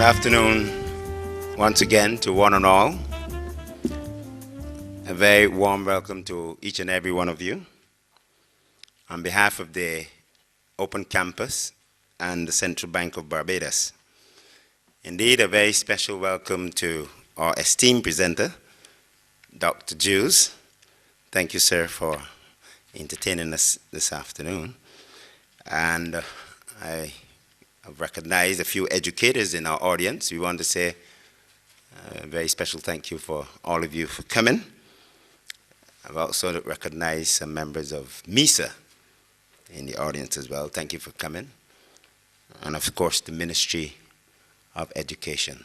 afternoon once again to one and all. A very warm welcome to each and every one of you. On behalf of the Open Campus and the Central Bank of Barbados. Indeed, a very special welcome to our esteemed presenter, Dr. Jules. Thank you, sir, for entertaining us this afternoon. And I have recognized a few educators in our audience. We want to say a very special thank you for all of you for coming. I've also recognized some members of MISA in the audience as well. Thank you for coming. And of course, the Ministry of Education.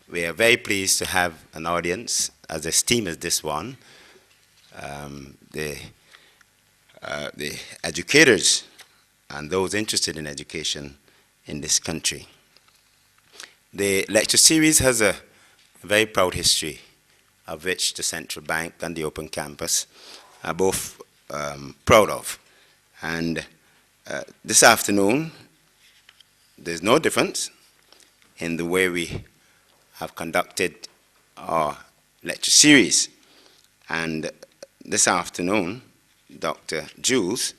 We are very pleased to have an audience as esteemed as this one. The educators and those interested in education in this country. The lecture series has a very proud history of which the Central Bank and the Open Campus are both proud of. And this afternoon, there's no difference in the way we have conducted our lecture series. And this afternoon, Dr. Jules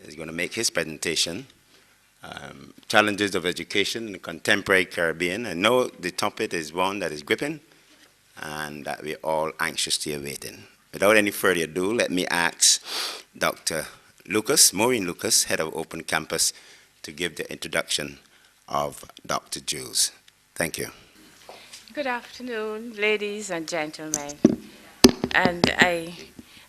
is going to make his presentation, Challenges of Education in the Contemporary Caribbean. I know the topic is one that is gripping and that we're all anxiously awaiting. Without any further ado, let me ask Dr. Maureen Lucas, Head of Open Campus, to give the introduction of Dr. Jules. Thank you. Good afternoon, ladies and gentlemen. And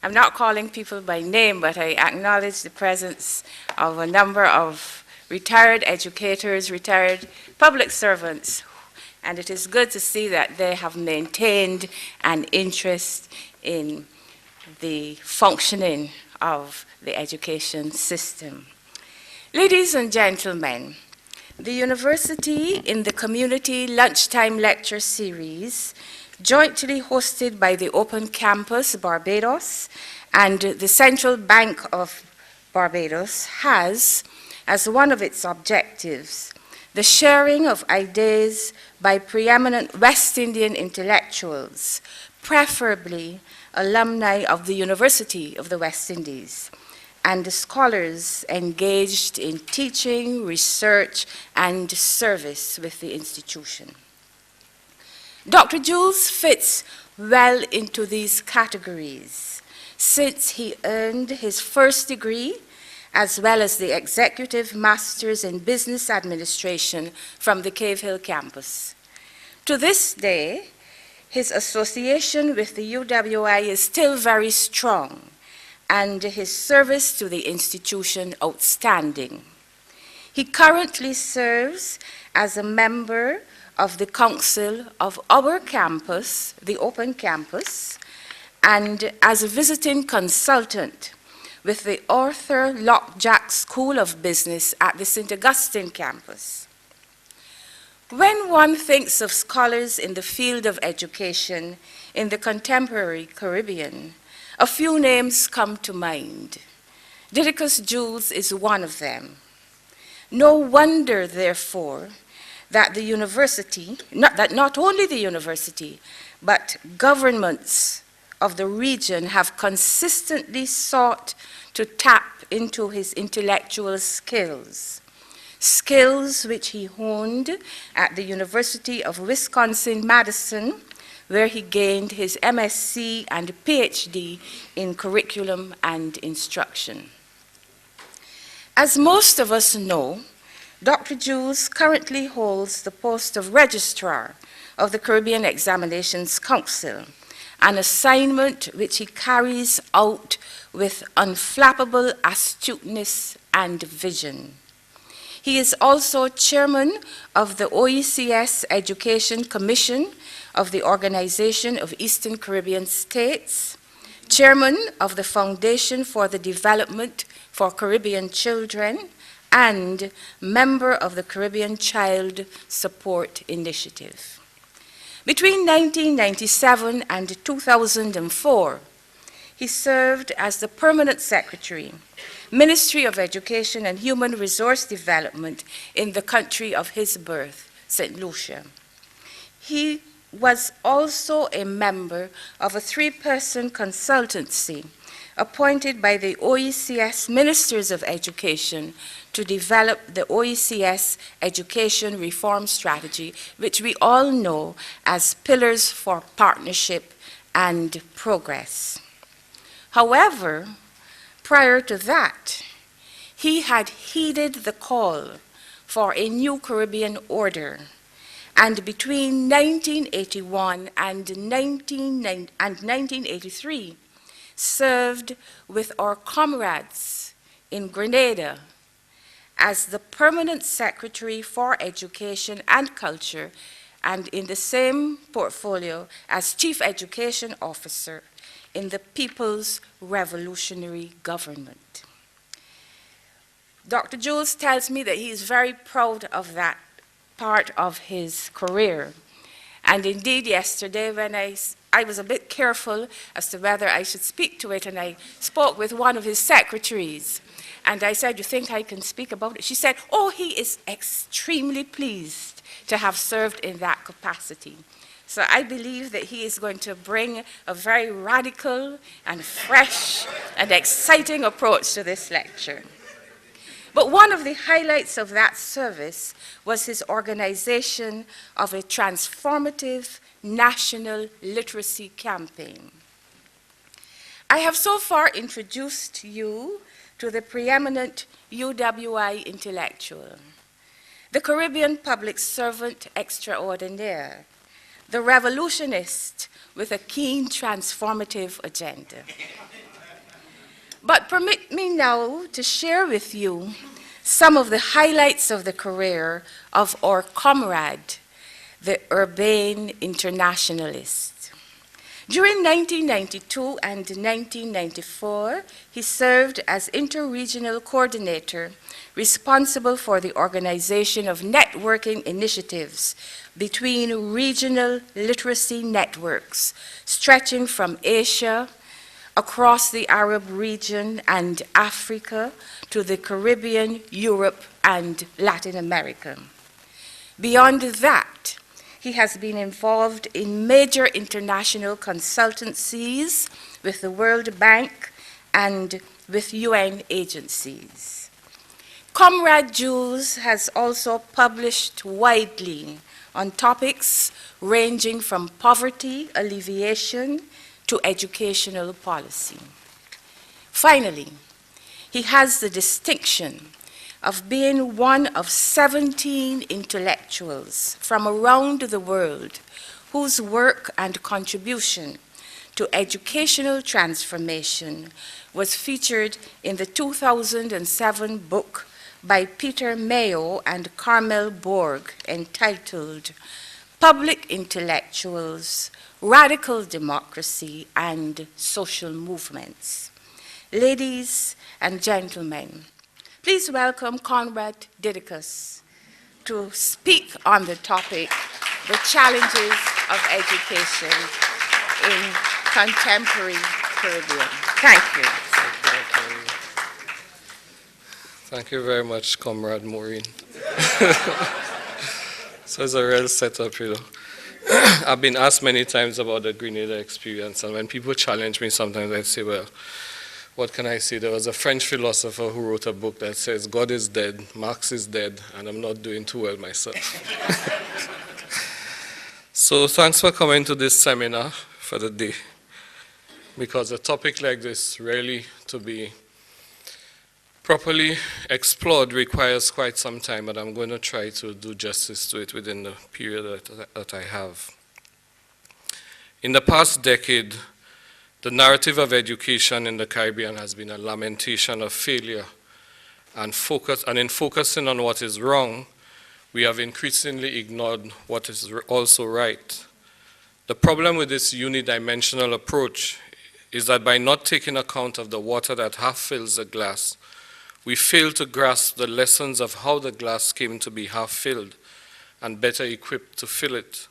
I'm not calling people by name, but I acknowledge the presence of a number of retired educators, retired public servants, and it is good to see that they have maintained an interest in the functioning of the education system. Ladies and gentlemen, the university in the Community Lunchtime Lecture Series, jointly hosted by the Open Campus Barbados and the Central Bank of Barbados, has, as one of its objectives, the sharing of ideas by preeminent West Indian intellectuals, preferably alumni of the University of the West Indies, and the scholars engaged in teaching, research, and service with the institution. Dr. Jules fits well into these categories since he earned his first degree as well as the Executive Masters in Business Administration from the Cave Hill campus. To this day, his association with the UWI is still very strong, and his service to the institution outstanding. He currently serves as a member of the council of our campus, the Open Campus, and as a visiting consultant with the Arthur Lockjack School of Business at the St. Augustine campus. When one thinks of scholars in the field of education in the contemporary Caribbean, a few names come to mind. Didacus Jules is one of them. No wonder, therefore, that the university, not only the university, but governments of the region have consistently sought to tap into his intellectual skills, skills which he honed at the University of Wisconsin-Madison, where he gained his MSc and PhD in curriculum and instruction. As most of us know, Dr. Jules currently holds the post of Registrar of the Caribbean Examinations Council, an assignment which he carries out with unflappable astuteness and vision. He is also chairman of the OECS Education Commission of the Organization of Eastern Caribbean States, chairman of the Foundation for the Development for Caribbean Children, and member of the Caribbean Child Support Initiative. Between 1997 and 2004, he served as the Permanent Secretary, Ministry of Education and Human Resource Development in the country of his birth, St. Lucia. He was also a member of a 3-person consultancy appointed by the OECS Ministers of Education to develop the OECS Education Reform Strategy, which we all know as Pillars for Partnership and Progress. However, prior to that, he had heeded the call for a new Caribbean order, and between 1981 and 1983, served with our comrades in Grenada as the Permanent Secretary for Education and Culture, and in the same portfolio as Chief Education Officer in the People's Revolutionary Government. Dr. Jules tells me that he is very proud of that part of his career. And indeed, yesterday, when I was a bit careful as to whether I should speak to it, and I spoke with one of his secretaries, and I said, "You think I can speak about it?" She said, "Oh, he is extremely pleased to have served in that capacity." So I believe that he is going to bring a very radical and fresh and exciting approach to this lecture. But one of the highlights of that service was his organization of a transformative national literacy campaign. I have so far introduced you to the preeminent UWI intellectual, the Caribbean public servant extraordinaire, the revolutionist with a keen transformative agenda. But permit me now to share with you some of the highlights of the career of our comrade, the urbane internationalist. During 1992 and 1994, he served as interregional coordinator responsible for the organization of networking initiatives between regional literacy networks stretching from Asia, across the Arab region and Africa to the Caribbean, Europe, and Latin America. Beyond that, he has been involved in major international consultancies with the World Bank and with UN agencies. Comrade Jules has also published widely on topics ranging from poverty alleviation to educational policy. Finally, he has the distinction of being one of 17 intellectuals from around the world whose work and contribution to educational transformation was featured in the 2007 book by Peter Mayo and Carmel Borg entitled Public Intellectuals, Radical Democracy and Social Movements. Ladies and gentlemen, please welcome Comrade Didacus to speak on the topic, the challenges of education in contemporary Caribbean. Thank you. Thank you very much, Comrade Maureen. So it's a real setup, you know. I've been asked many times about the Grenada experience, and when people challenge me, sometimes I say, well, what can I say? There was a French philosopher who wrote a book that says, God is dead, Marx is dead, and I'm not doing too well myself. So thanks for coming to this seminar for the day, because a topic like this, really to be properly explored, requires quite some time, but I'm going to try to do justice to it within the period that I have. In the past decade, the narrative of education in the Caribbean has been a lamentation of failure, and in focusing on what is wrong, we have increasingly ignored what is also right. The problem with this unidimensional approach is that by not taking account of the water that half fills the glass, we fail to grasp the lessons of how the glass came to be half filled and better equipped to fill it.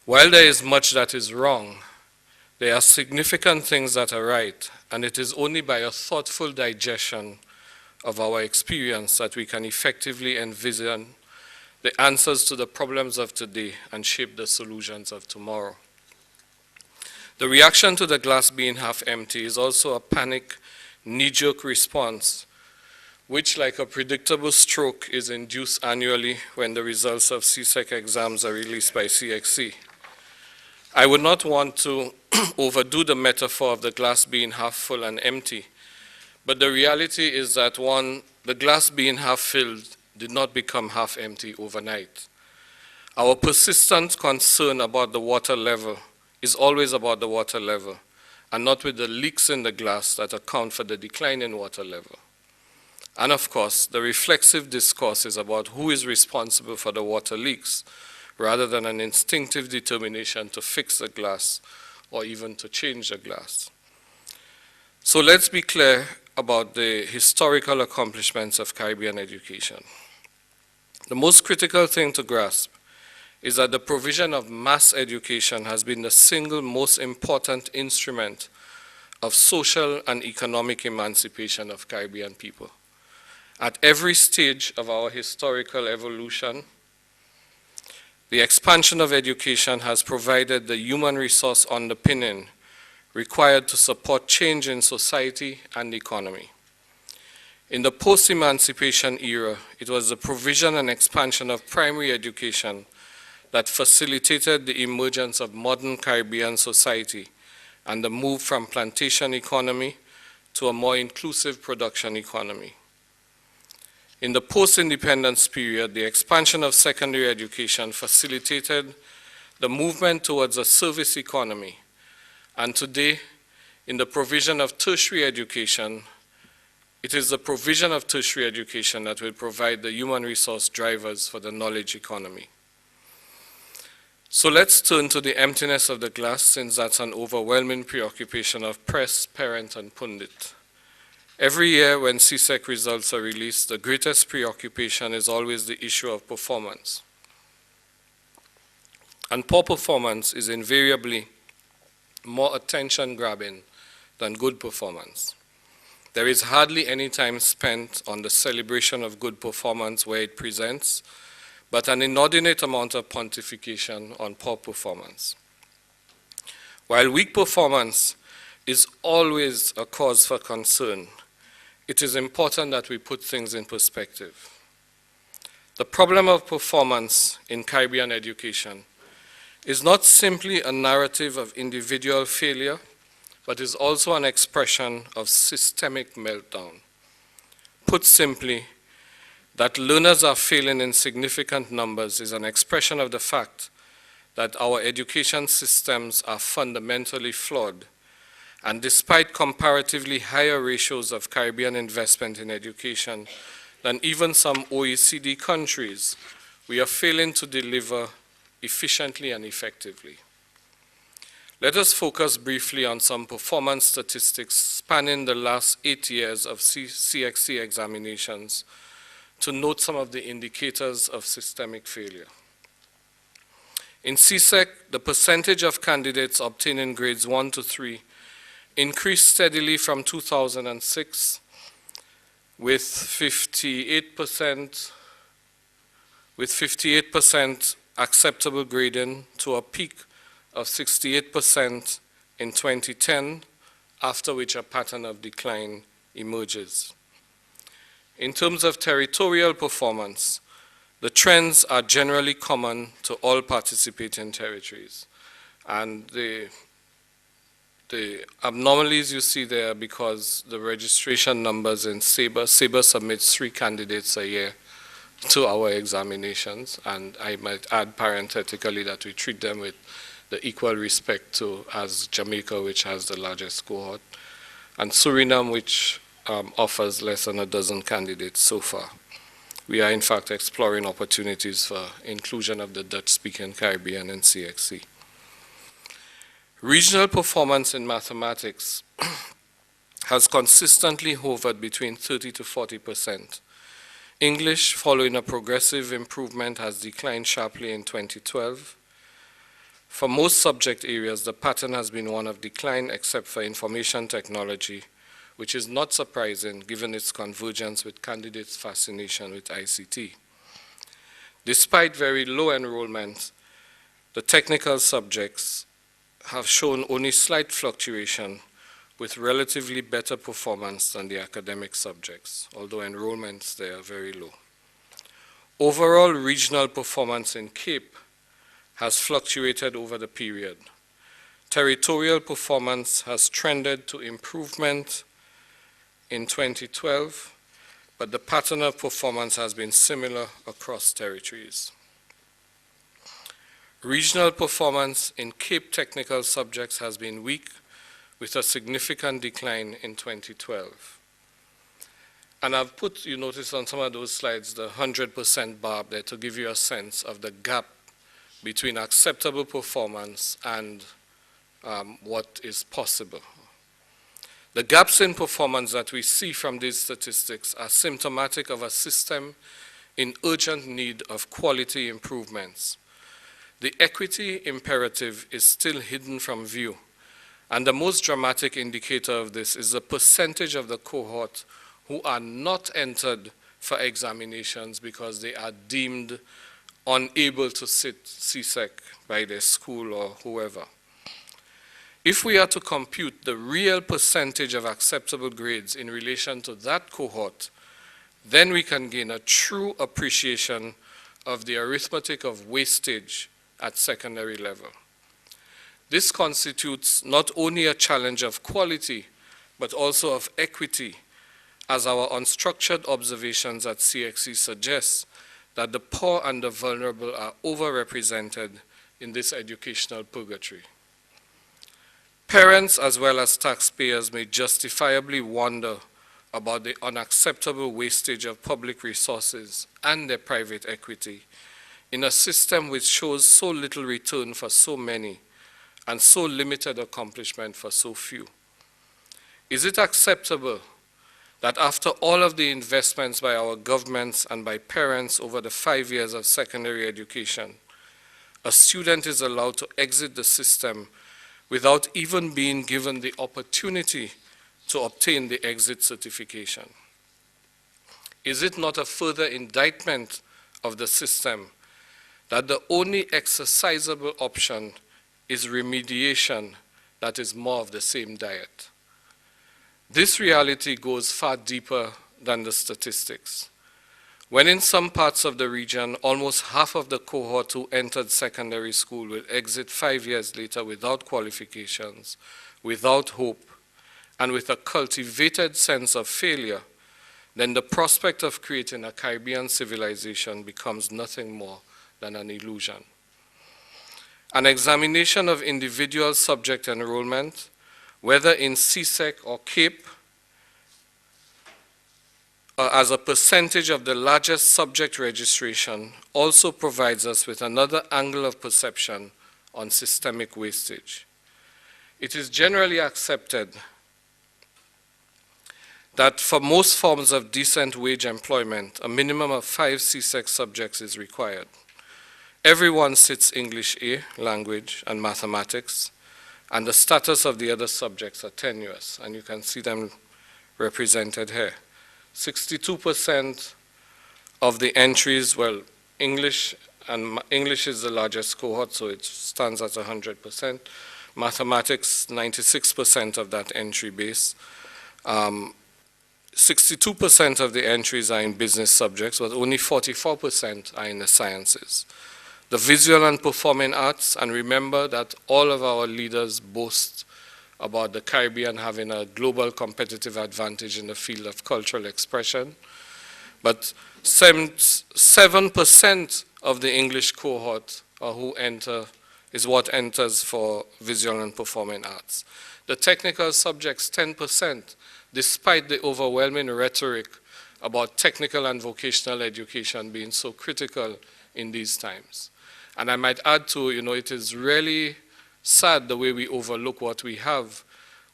While there is much that is wrong, there are significant things that are right, and it is only by a thoughtful digestion of our experience that we can effectively envision the answers to the problems of today and shape the solutions of tomorrow. The reaction to the glass being half empty is also a panic, knee-jerk response, which, like a predictable stroke, is induced annually when the results of CSEC exams are released by CXC. I would not want to overdo the metaphor of the glass being half full and empty, but the reality is that, one, the glass being half filled did not become half empty overnight. Our persistent concern about the water level is always about the water level, and not with the leaks in the glass that account for the decline in water level. And of course, the reflexive discourse is about who is responsible for the water leaks, rather than an instinctive determination to fix the glass or even to change the glass. So let's be clear about the historical accomplishments of Caribbean education. The most critical thing to grasp is that the provision of mass education has been the single most important instrument of social and economic emancipation of Caribbean people. At every stage of our historical evolution, the expansion of education has provided the human resource underpinning required to support change in society and economy. In the post-emancipation era, it was the provision and expansion of primary education that facilitated the emergence of modern Caribbean society and the move from plantation economy to a more inclusive production economy. In the post-independence period, the expansion of secondary education facilitated the movement towards a service economy. And today, in the provision of tertiary education, it is the provision of tertiary education that will provide the human resource drivers for the knowledge economy. So let's turn to the emptiness of the glass, since that's an overwhelming preoccupation of press, parent, and pundit. Every year when CSEC results are released, the greatest preoccupation is always the issue of performance. And poor performance is invariably more attention-grabbing than good performance. There is hardly any time spent on the celebration of good performance where it presents, but an inordinate amount of pontification on poor performance. While weak performance is always a cause for concern, it is important that we put things in perspective. The problem of performance in Caribbean education is not simply a narrative of individual failure, but is also an expression of systemic meltdown. Put simply, that learners are failing in significant numbers is an expression of the fact that our education systems are fundamentally flawed. And despite comparatively higher ratios of Caribbean investment in education than even some OECD countries, we are failing to deliver efficiently and effectively. Let us focus briefly on some performance statistics spanning the last 8 years of CXC examinations to note some of the indicators of systemic failure. In CSEC, the percentage of candidates obtaining grades 1 to 3 increased steadily from 2006 with 58% acceptable grading to a peak of 68% in 2010, after which a pattern of decline emerges. In terms of territorial performance, the trends are generally common to all participating territories. And the abnormalities you see there because the registration numbers in SABRE submits 3 candidates a year to our examinations, and I might add parenthetically that we treat them with the equal respect to as Jamaica, which has the largest cohort, and Suriname, which offers less than a dozen candidates so far. We are in fact exploring opportunities for inclusion of the Dutch-speaking Caribbean in CXC. Regional performance in mathematics has consistently hovered between 30 to 40%. English, following a progressive improvement, has declined sharply in 2012. For most subject areas, the pattern has been one of decline except for information technology, which is not surprising given its convergence with candidates' fascination with ICT. Despite very low enrollment, the technical subjects have shown only slight fluctuation with relatively better performance than the academic subjects, although enrollments there are very low. Overall regional performance in Cape has fluctuated over the period. Territorial performance has trended to improvement in 2012, but the pattern of performance has been similar across territories. Regional performance in Cape technical subjects has been weak, with a significant decline in 2012. And I've put, you notice on some of those slides, the 100% barb there to give you a sense of the gap between acceptable performance and what is possible. The gaps in performance that we see from these statistics are symptomatic of a system in urgent need of quality improvements. The equity imperative is still hidden from view, and the most dramatic indicator of this is the percentage of the cohort who are not entered for examinations because they are deemed unable to sit CSEC by their school or whoever. If we are to compute the real percentage of acceptable grades in relation to that cohort, then we can gain a true appreciation of the arithmetic of wastage at secondary level. This constitutes not only a challenge of quality, but also of equity, as our unstructured observations at CXC suggest that the poor and the vulnerable are overrepresented in this educational purgatory. Parents as well as taxpayers may justifiably wonder about the unacceptable wastage of public resources and their private equity in a system which shows so little return for so many and so limited accomplishment for so few. Is it acceptable that after all of the investments by our governments and by parents over the 5 years of secondary education, a student is allowed to exit the system without even being given the opportunity to obtain the exit certification? Is it not a further indictment of the system that the only exercisable option is remediation that is more of the same diet? This reality goes far deeper than the statistics. When in some parts of the region, almost half of the cohort who entered secondary school will exit 5 years later without qualifications, without hope, and with a cultivated sense of failure, then the prospect of creating a Caribbean civilization becomes nothing more than an illusion. An examination of individual subject enrollment, whether in CSEC or CAPE, as a percentage of the largest subject registration, also provides us with another angle of perception on systemic wastage. It is generally accepted that for most forms of decent wage employment, a minimum of 5 CSEC subjects is required. Everyone sits English A, language, and mathematics, and the status of the other subjects are tenuous, and you can see them represented here. 62% of the entries, well, English is the largest cohort, so it stands at 100%. Mathematics, 96% of that entry base. 62% of the entries are in business subjects, but only 44% are in the sciences. The visual and performing arts, and remember that all of our leaders boast about the Caribbean having a global competitive advantage in the field of cultural expression, but 7% of the English cohort who enter is what enters for visual and performing arts. The technical subjects, 10%, despite the overwhelming rhetoric about technical and vocational education being so critical in these times. And I might add to, it is really sad the way we overlook what we have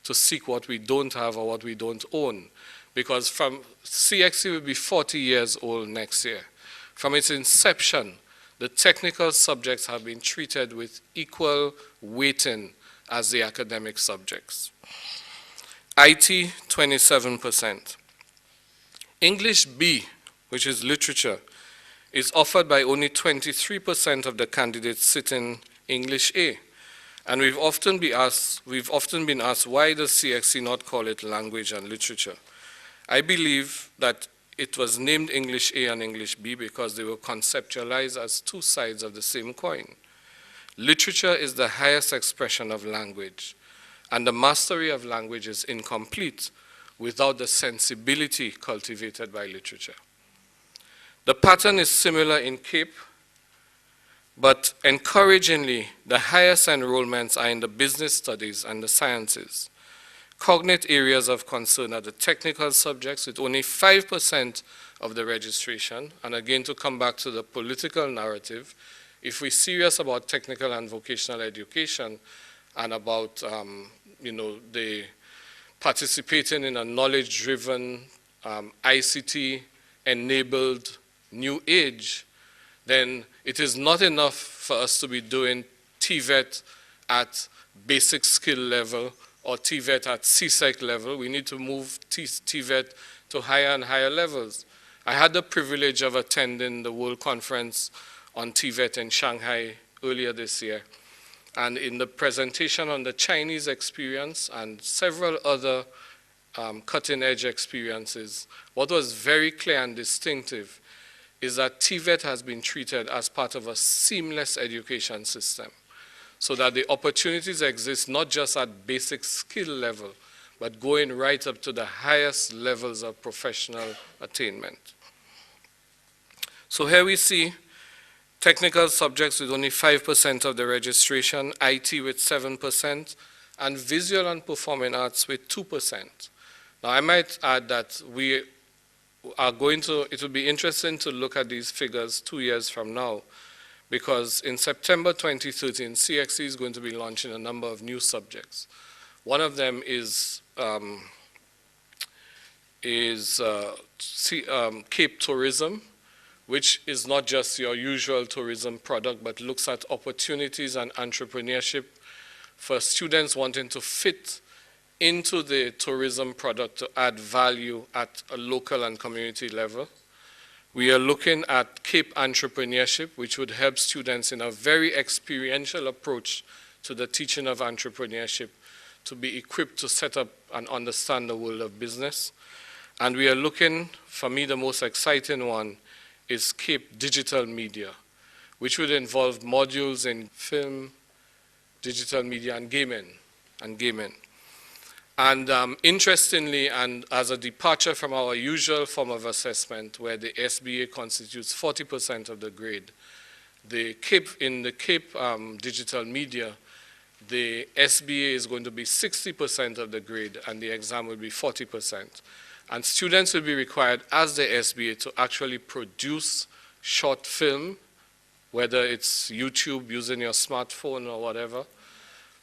to seek what we don't have or what we don't own. Because from CXC will be 40 years old next year. From its inception, the technical subjects have been treated with equal weighting as the academic subjects. IT, 27%. English B, which is literature, is offered by only 23% of the candidates sitting English A. And we've often been asked why does CXC not call it language and literature? I believe that it was named English A and English B because they were conceptualized as two sides of the same coin. Literature is the highest expression of language, and the mastery of language is incomplete without the sensibility cultivated by literature. The pattern is similar in CAPE, but encouragingly, the highest enrollments are in the business studies and the sciences. Cognate areas of concern are the technical subjects with only 5% of the registration. And again, to come back to the political narrative, if we're serious about technical and vocational education and about the participating in a knowledge-driven, ICT-enabled new age, then it is not enough for us to be doing TVET at basic skill level or TVET at CSEC level. We need to move TVET to higher and higher levels. I had the privilege of attending the World Conference on TVET in Shanghai earlier this year. And in the presentation on the Chinese experience and several other cutting-edge experiences, what was very clear and distinctive is that TVET has been treated as part of a seamless education system, so that the opportunities exist not just at basic skill level, but going right up to the highest levels of professional attainment. So here we see technical subjects with only 5% of the registration, IT with 7%, and visual and performing arts with 2%. Now I might add that we are it will be interesting to look at these figures 2 years from now, because in September 2013, CXC is going to be launching a number of new subjects. One of them is Cape Tourism, which is not just your usual tourism product, but looks at opportunities and entrepreneurship for students wanting to fit into the tourism product to add value at a local and community level. We are looking at Cape Entrepreneurship, which would help students in a very experiential approach to the teaching of entrepreneurship to be equipped to set up and understand the world of business. And we are looking, for me, the most exciting one is Cape Digital Media, which would involve modules in film, digital media, and gaming. And interestingly, and as a departure from our usual form of assessment, where the SBA constitutes 40% of the grade, in the Cape Digital Media, the SBA is going to be 60% of the grade, and the exam will be 40%. And students will be required, as the SBA, to actually produce short film, whether it's YouTube using your smartphone or whatever,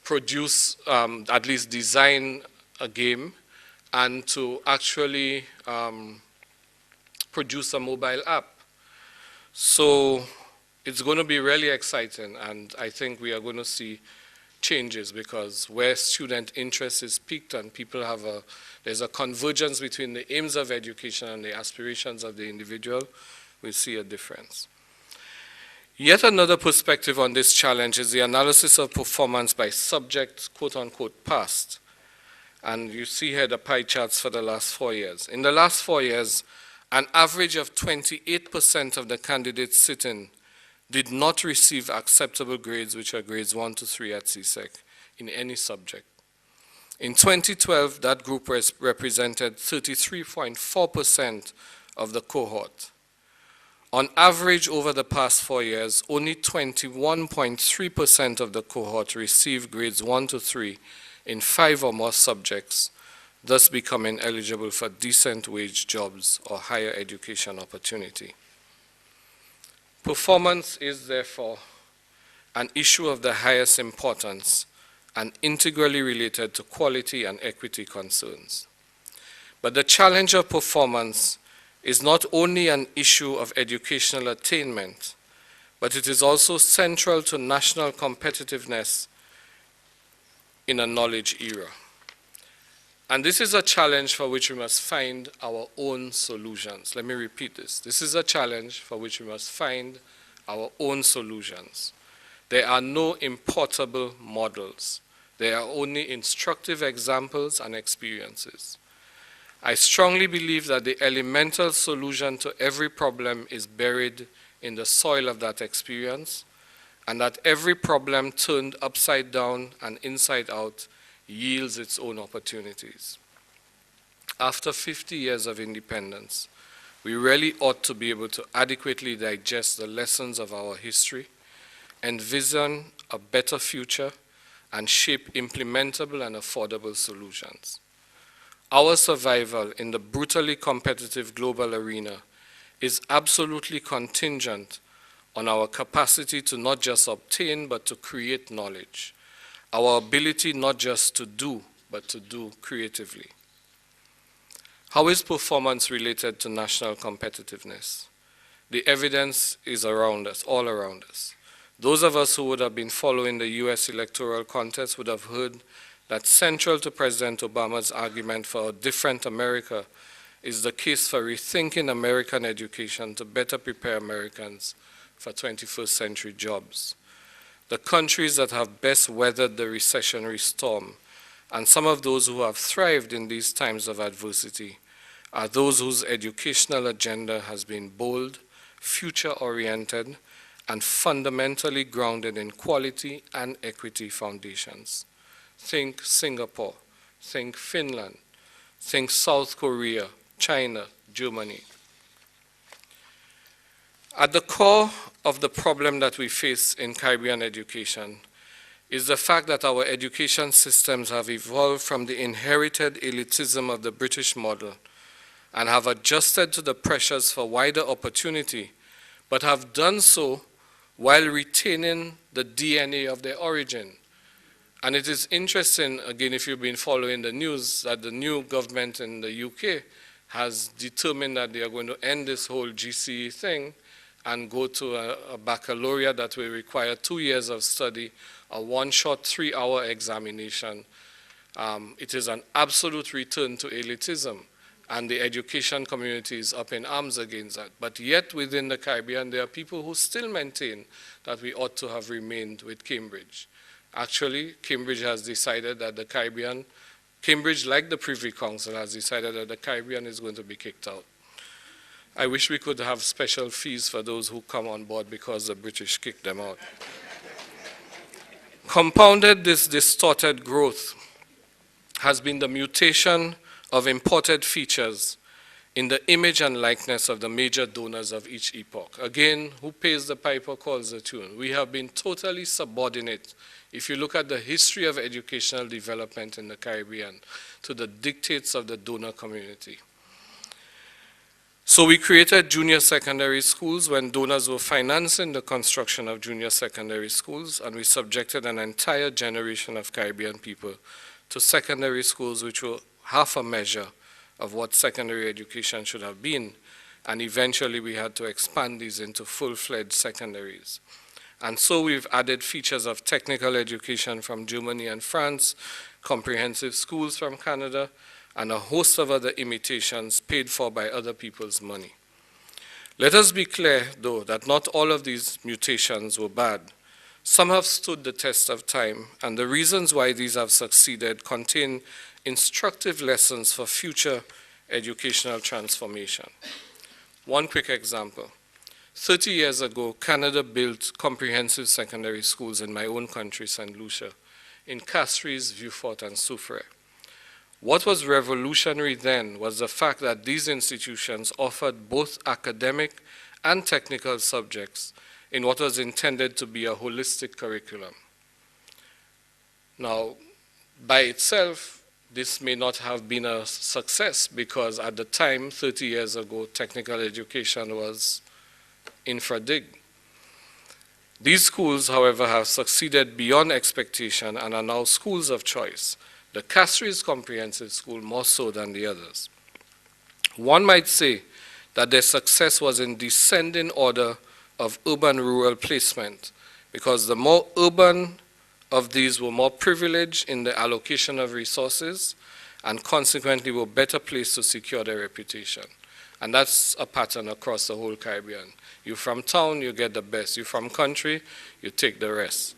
produce, at least design a game, and to actually produce a mobile app. So it's going to be really exciting, and I think we are going to see changes, because where student interest is peaked and people have there's a convergence between the aims of education and the aspirations of the individual, we see a difference. Yet another perspective on this challenge is the analysis of performance by subject, quote unquote, passed. And you see here the pie charts for the last 4 years. In the last 4 years, an average of 28% of the candidates sitting did not receive acceptable grades, which are grades 1 to 3 at CSEC, in any subject. In 2012, that group represented 33.4% of the cohort. On average, over the past 4 years, only 21.3% of the cohort received grades 1 to 3 in 5 or more subjects, thus becoming eligible for decent wage jobs or higher education opportunity. Performance is therefore an issue of the highest importance and integrally related to quality and equity concerns. But the challenge of performance is not only an issue of educational attainment, but it is also central to national competitiveness in a knowledge era. And this is a challenge for which we must find our own solutions. Let me repeat this. This is a challenge for which we must find our own solutions. There are no importable models. There are only instructive examples and experiences. I strongly believe that the elemental solution to every problem is buried in the soil of that experience, and that every problem turned upside down and inside out yields its own opportunities. After 50 years of independence, we really ought to be able to adequately digest the lessons of our history, envision a better future, and shape implementable and affordable solutions. Our survival in the brutally competitive global arena is absolutely contingent on our capacity to not just obtain, but to create knowledge. Our ability not just to do, but to do creatively. How is performance related to national competitiveness? The evidence is around us, all around us. Those of us who would have been following the US electoral contest would have heard that central to President Obama's argument for a different America is the case for rethinking American education to better prepare Americans for 21st century jobs. The countries that have best weathered the recessionary storm, and some of those who have thrived in these times of adversity, are those whose educational agenda has been bold, future-oriented, and fundamentally grounded in quality and equity foundations. Think Singapore, think Finland, think South Korea, China, Germany. At the core of the problem that we face in Caribbean education is the fact that our education systems have evolved from the inherited elitism of the British model and have adjusted to the pressures for wider opportunity, but have done so while retaining the DNA of their origin. And it is interesting, again, if you've been following the news, that the new government in the UK has determined that they are going to end this whole GCE thing and go to a baccalaureate that will require 2 years of study, a one-shot 3-hour examination. It is an absolute return to elitism, and the education community is up in arms against that. But yet within the Caribbean, there are people who still maintain that we ought to have remained with Cambridge. Actually, Cambridge has decided that the Caribbean, Cambridge, like the Privy Council, has decided that the Caribbean is going to be kicked out. I wish we could have special fees for those who come on board because the British kicked them out. Compounded this distorted growth has been the mutation of imported features in the image and likeness of the major donors of each epoch. Again, who pays the piper calls the tune. We have been totally subordinate, if you look at the history of educational development in the Caribbean, to the dictates of the donor community. So we created junior secondary schools when donors were financing the construction of junior secondary schools, and we subjected an entire generation of Caribbean people to secondary schools which were half a measure of what secondary education should have been, and eventually we had to expand these into full-fledged secondaries. And so we've added features of technical education from Germany and France, comprehensive schools from Canada, and a host of other imitations paid for by other people's money. Let us be clear, though, that not all of these mutations were bad. Some have stood the test of time, and the reasons why these have succeeded contain instructive lessons for future educational transformation. One quick example. 30 years ago, Canada built comprehensive secondary schools in my own country, St. Lucia, in Castries, Vieux-Fort, and Soufrière. What was revolutionary then was the fact that these institutions offered both academic and technical subjects in what was intended to be a holistic curriculum. Now, by itself, this may not have been a success because at the time, 30 years ago, technical education was infra-dig. These schools, however, have succeeded beyond expectation and are now schools of choice. The Castries Comprehensive School more so than the others. One might say that their success was in descending order of urban-rural placement, because the more urban of these were more privileged in the allocation of resources, and consequently were better placed to secure their reputation. And that's a pattern across the whole Caribbean. You're from town, you get the best. You're from country, you take the rest.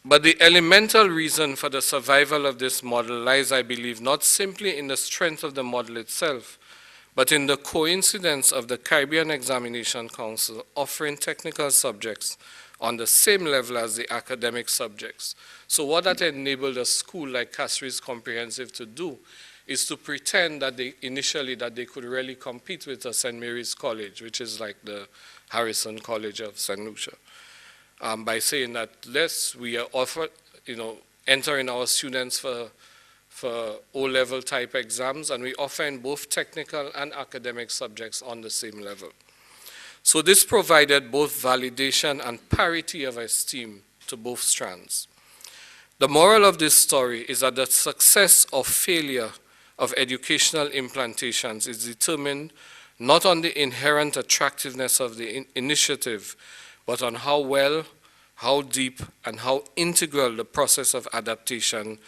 But the elemental reason for the survival of this model lies, I believe, not simply in the strength of the model itself, but in the coincidence of the Caribbean Examination Council offering technical subjects on the same level as the academic subjects. So what that enabled a school like Castries Comprehensive to do is to pretend that initially they could really compete with a St. Mary's College, which is like the Harrison College of St. Lucia, by saying that we are entering our students for O-level type exams, and we offer in both technical and academic subjects on the same level. So this provided both validation and parity of esteem to both strands. The moral of this story is that the success or failure of educational implantations is determined not on the inherent attractiveness of the initiative, but on how well, how deep, and how integral the process of adaptation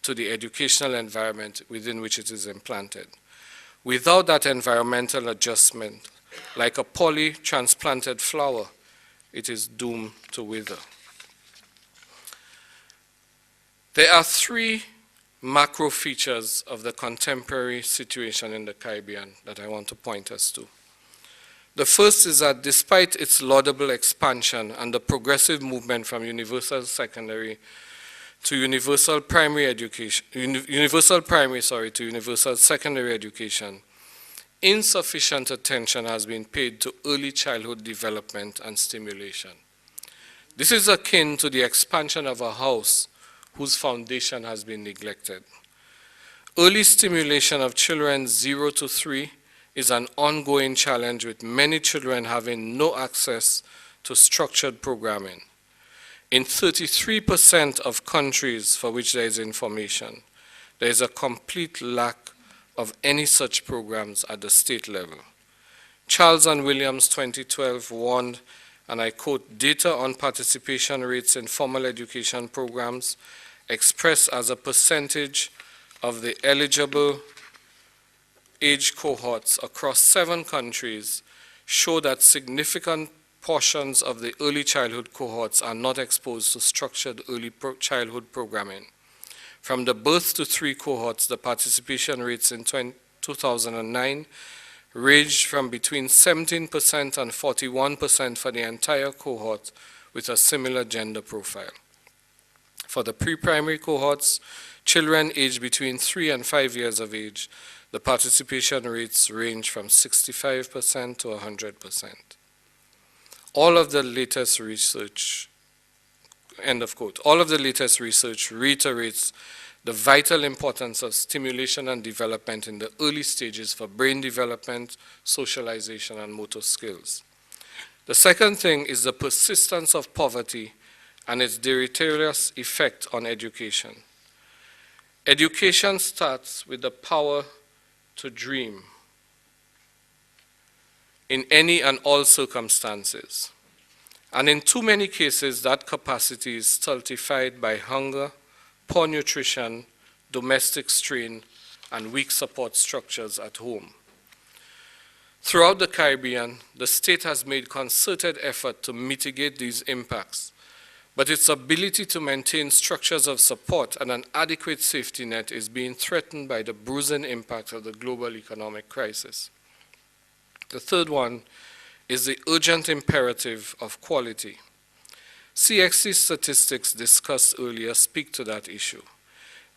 to the educational environment within which it is implanted. Without that environmental adjustment, like a poorly transplanted flower, it is doomed to wither. There are three macro features of the contemporary situation in the Caribbean that I want to point us to. The first is that despite its laudable expansion and the progressive movement from universal secondary to universal primary education, universal secondary education, insufficient attention has been paid to early childhood development and stimulation. This is akin to the expansion of a house whose foundation has been neglected. Early stimulation of children 0 to 3 is an ongoing challenge, with many children having no access to structured programming. In 33% of countries for which there is information, there is a complete lack of any such programs at the state level. Charles and Williams 2012 warned, and I quote, "Data on participation rates in formal education programs expressed as a percentage of the eligible age cohorts across 7 countries show that significant portions of the early childhood cohorts are not exposed to structured early childhood programming. From the birth to 3 cohorts, the participation rates in 2009 ranged from between 17% and 41% for the entire cohort with a similar gender profile. For the pre-primary cohorts, children aged between 3 and 5 years of age, the participation rates range from 65% to 100%. All of the latest research, end of quote, all of the latest research reiterates the vital importance of stimulation and development in the early stages for brain development, socialization, and motor skills. The second thing is the persistence of poverty and its deleterious effect on education. Education starts with the power to dream in any and all circumstances. And in too many cases, that capacity is stultified by hunger, poor nutrition, domestic strain, and weak support structures at home. Throughout the Caribbean, the state has made concerted effort to mitigate these impacts, but its ability to maintain structures of support and an adequate safety net is being threatened by the bruising impact of the global economic crisis. The third one is the urgent imperative of quality. CXC statistics discussed earlier speak to that issue.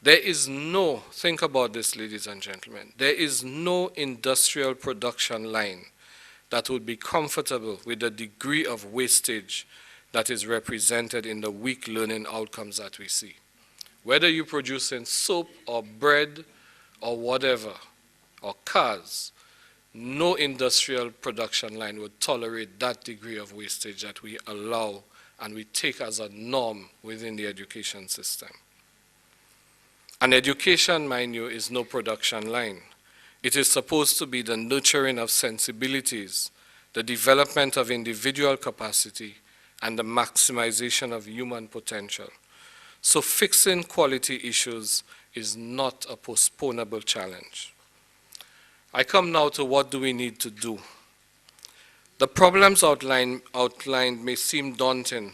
There is no, think about this, ladies and gentlemen, there is no industrial production line that would be comfortable with the degree of wastage that is represented in the weak learning outcomes that we see. Whether you're producing soap or bread or whatever, or cars, no industrial production line would tolerate that degree of wastage that we allow and we take as a norm within the education system. And education, mind you, is no production line. It is supposed to be the nurturing of sensibilities, the development of individual capacity, and the maximization of human potential. So fixing quality issues is not a postponable challenge. I come now to what do we need to do. The problems outlined may seem daunting,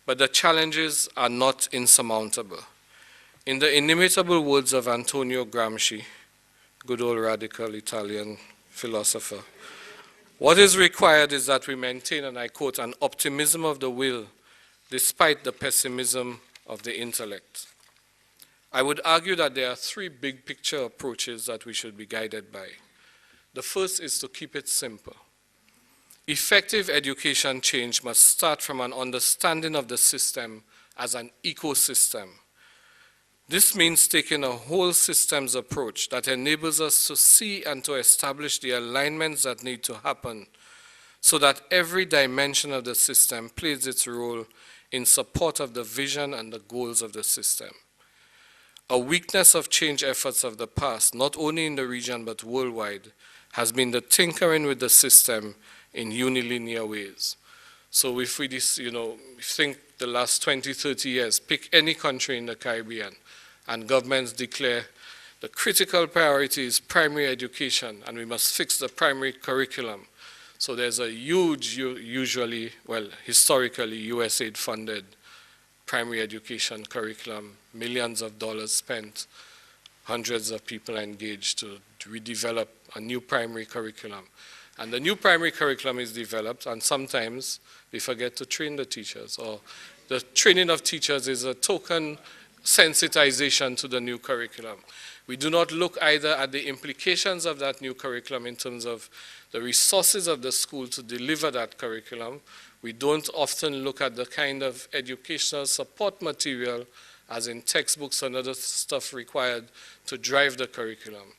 but the challenges are not insurmountable. In the inimitable words of Antonio Gramsci, good old radical Italian philosopher, what is required is that we maintain, and I quote, an optimism of the will despite the pessimism of the intellect. I would argue that there are three big picture approaches that we should be guided by. The first is to keep it simple. Effective education change must start from an understanding of the system as an ecosystem. This means taking a whole systems approach that enables us to see and to establish the alignments that need to happen so that every dimension of the system plays its role in support of the vision and the goals of the system. A weakness of change efforts of the past, not only in the region but worldwide, has been the tinkering with the system in unilinear ways. So if we think the last 20, 30 years, pick any country in the Caribbean, and governments declare the critical priority is primary education, and we must fix the primary curriculum. So there's a huge, usually, well, historically, USAID-funded primary education curriculum, millions of dollars spent, hundreds of people engaged to redevelop a new primary curriculum. And the new primary curriculum is developed, and sometimes they forget to train the teachers, or the training of teachers is a token sensitization to the new curriculum. We do not look either at the implications of that new curriculum in terms of the resources of the school to deliver that curriculum. We don't often look at the kind of educational support material, as in textbooks and other stuff required to drive the curriculum.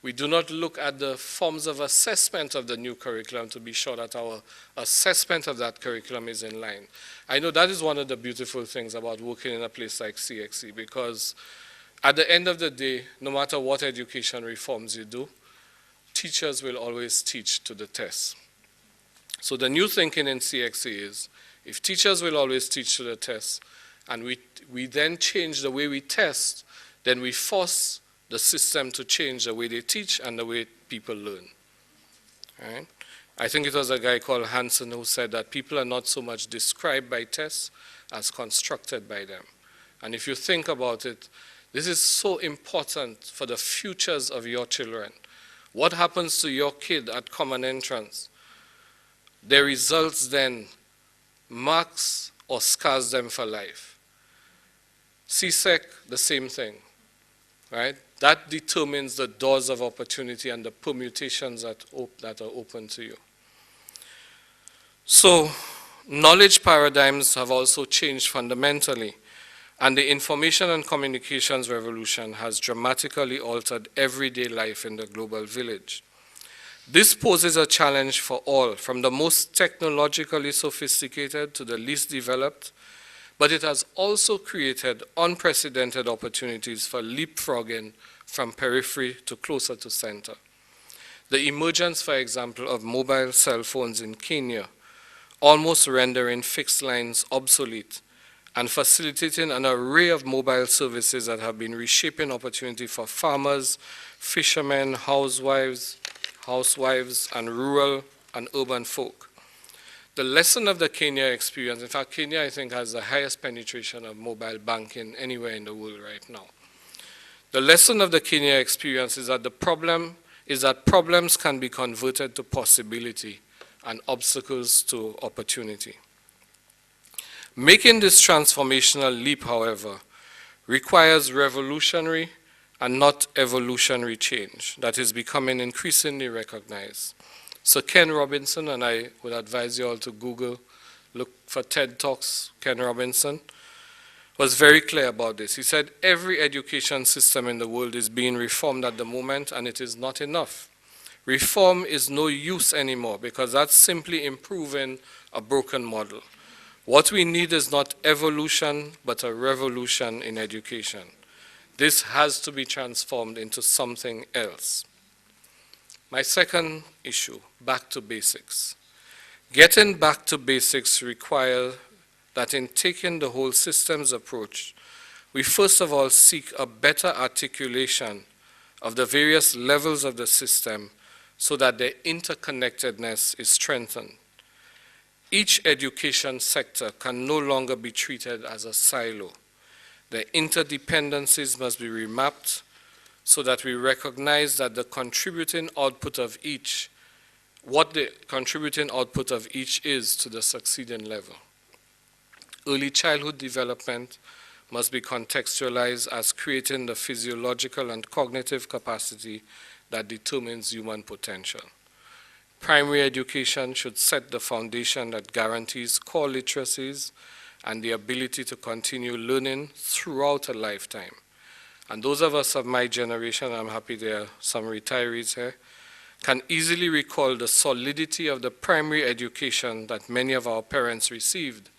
We do not look at the forms of assessment of the new curriculum to be sure that our assessment of that curriculum is in line. I know that is one of the beautiful things about working in a place like CXC, because at the end of the day, no matter what education reforms you do, teachers will always teach to the test. So the new thinking in CXC is, if teachers will always teach to the test, and we then change the way we test, then we force the system to change the way they teach and the way people learn. Right? I think it was a guy called Hansen who said that people are not so much described by tests as constructed by them. And if you think about it, this is so important for the futures of your children. What happens to your kid at common entrance? Their results then marks or scars them for life. CSEC, the same thing, right? That determines the doors of opportunity and the permutations that are open to you. So, knowledge paradigms have also changed fundamentally, and the information and communications revolution has dramatically altered everyday life in the global village. This poses a challenge for all, from the most technologically sophisticated to the least developed, but it has also created unprecedented opportunities for leapfrogging from periphery to closer to center. The emergence, for example, of mobile cell phones in Kenya, almost rendering fixed lines obsolete, and facilitating an array of mobile services that have been reshaping opportunity for farmers, fishermen, housewives, and rural and urban folk. The lesson of the Kenya experience, in fact, Kenya, I think, has the highest penetration of mobile banking anywhere in the world right now. The lesson of the Kenya experience is that problems can be converted to possibility and obstacles to opportunity. Making this transformational leap, however, requires revolutionary and not evolutionary change that is becoming increasingly recognized. So Ken Robinson, and I would advise you all to Google, look for TED Talks, Ken Robinson, was very clear about this. He said, every education system in the world is being reformed at the moment, and it is not enough. Reform is no use anymore, because that's simply improving a broken model. What we need is not evolution, but a revolution in education. This has to be transformed into something else. My second issue, back to basics. Getting back to basics requires that in taking the whole systems approach, we first of all seek a better articulation of the various levels of the system so that their interconnectedness is strengthened. Each education sector can no longer be treated as a silo. The interdependencies must be remapped so that we recognize that the contributing output of each, what the contributing output of each is to the succeeding level. Early childhood development must be contextualized as creating the physiological and cognitive capacity that determines human potential. Primary education should set the foundation that guarantees core literacies and the ability to continue learning throughout a lifetime. And those of us of my generation, I'm happy there are some retirees here, can easily recall the solidity of the primary education that many of our parents received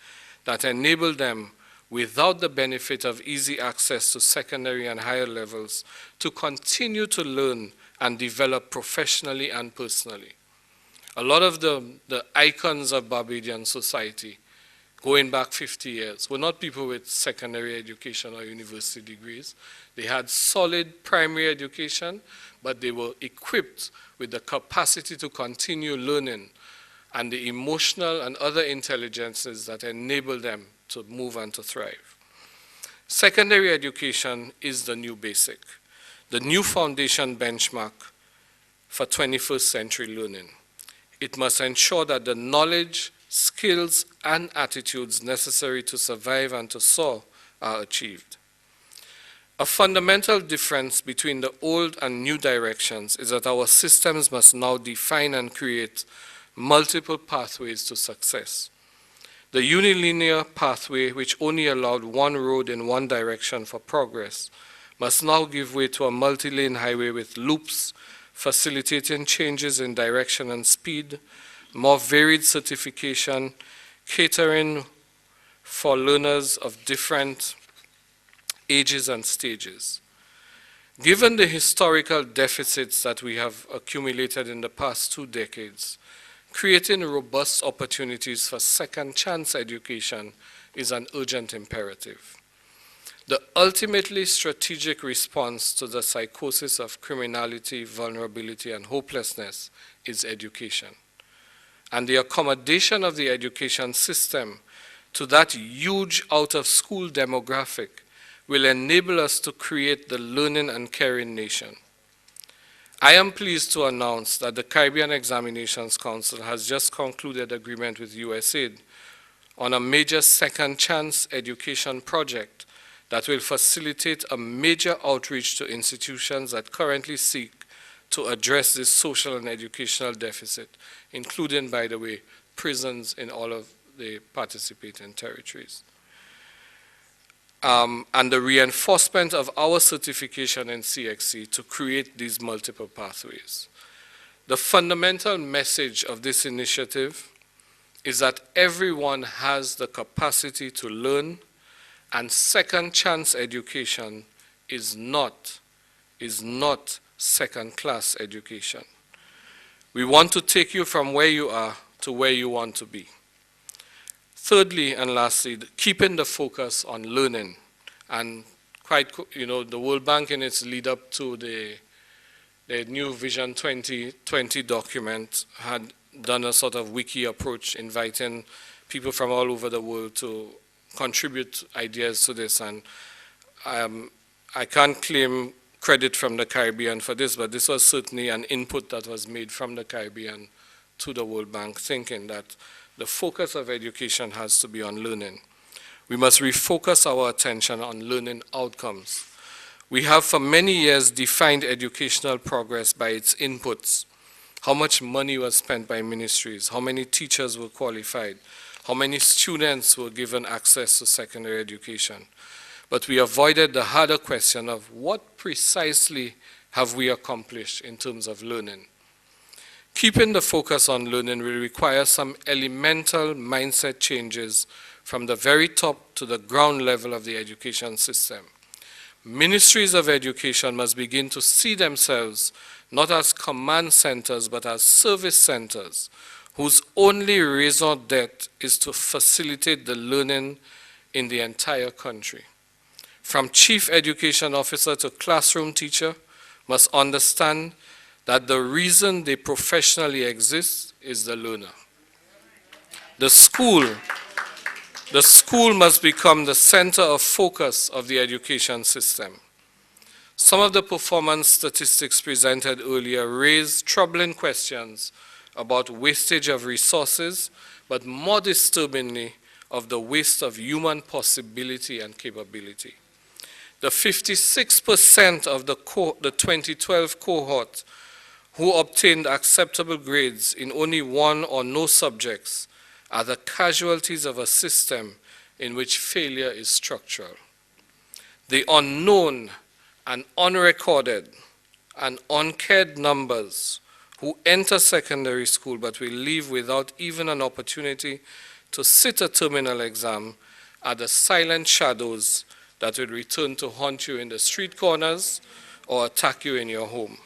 that enabled them, without the benefit of easy access to secondary and higher levels, to continue to learn and develop professionally and personally. A lot of the icons of Barbadian society, going back 50 years, were not people with secondary education or university degrees. They had solid primary education, but they were equipped with the capacity to continue learning and the emotional and other intelligences that enable them to move and to thrive. Secondary education is the new basic, the new foundation benchmark for 21st century learning. It must ensure that the knowledge, skills, and attitudes necessary to survive and to soar are achieved. A fundamental difference between the old and new directions is that our systems must now define and create multiple pathways to success. The unilinear pathway, which only allowed one road in one direction for progress, must now give way to a multi-lane highway with loops, facilitating changes in direction and speed, more varied certification, catering for learners of different ages and stages. Given the historical deficits that we have accumulated in the past 2 decades, creating robust opportunities for second chance education is an urgent imperative. The ultimately strategic response to the psychosis of criminality, vulnerability, and hopelessness is education. And the accommodation of the education system to that huge out-of-school demographic will enable us to create the learning and caring nation. I am pleased to announce that the Caribbean Examinations Council has just concluded agreement with USAID on a major second chance education project that will facilitate a major outreach to institutions that currently seek to address this social and educational deficit, including, by the way, prisons in all of the participating territories. And the reinforcement of our certification in CXC to create these multiple pathways. The fundamental message of this initiative is that everyone has the capacity to learn, and second chance education is not second class education. We want to take you from where you are to where you want to be. Thirdly and lastly, keeping the focus on learning. And the World Bank in its lead up to the new Vision 2020 document had done a sort of wiki approach, inviting people from all over the world to contribute ideas to this. And I can't claim credit from the Caribbean for this, but this was certainly an input that was made from the Caribbean to the World Bank, thinking that the focus of education has to be on learning. We must refocus our attention on learning outcomes. We have for many years defined educational progress by its inputs. How much money was spent by ministries, how many teachers were qualified, how many students were given access to secondary education. But we avoided the harder question of what precisely have we accomplished in terms of learning. Keeping the focus on learning will require some elemental mindset changes from the very top to the ground level of the education system. Ministries of education must begin to see themselves not as command centers, but as service centers, whose only raison d'etre is to facilitate the learning in the entire country. from chief education officer to classroom teacher, must understand that the reason they professionally exist is the learner. The school must become the center of focus of the education system. Some of the performance statistics presented earlier raised troubling questions about wastage of resources, but more disturbingly, of the waste of human possibility and capability. The 56% of the 2012 cohort who obtained acceptable grades in only one or no subjects are the casualties of a system in which failure is structural. The unknown and unrecorded and uncared numbers who enter secondary school but will leave without even an opportunity to sit a terminal exam are the silent shadows that will return to haunt you in the street corners or attack you in your home.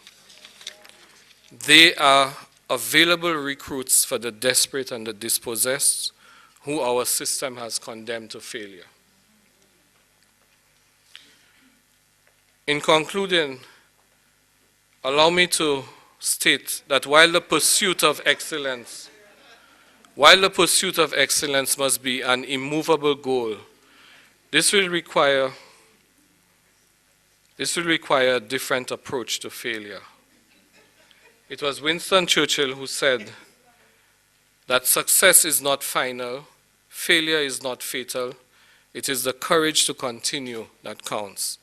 They are available recruits for the desperate and the dispossessed who our system has condemned to failure. In concluding, allow me to state that while the pursuit of excellence must be an immovable goal, this will require a different approach to failure. It was Winston Churchill who said that success is not final, failure is not fatal, it is the courage to continue that counts.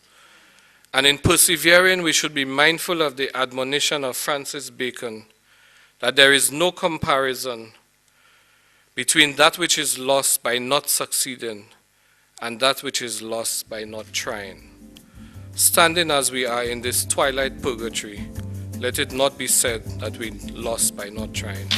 And in persevering, we should be mindful of the admonition of Francis Bacon that there is no comparison between that which is lost by not succeeding and that which is lost by not trying. Standing as we are in this twilight purgatory, let it not be said that we lost by not trying.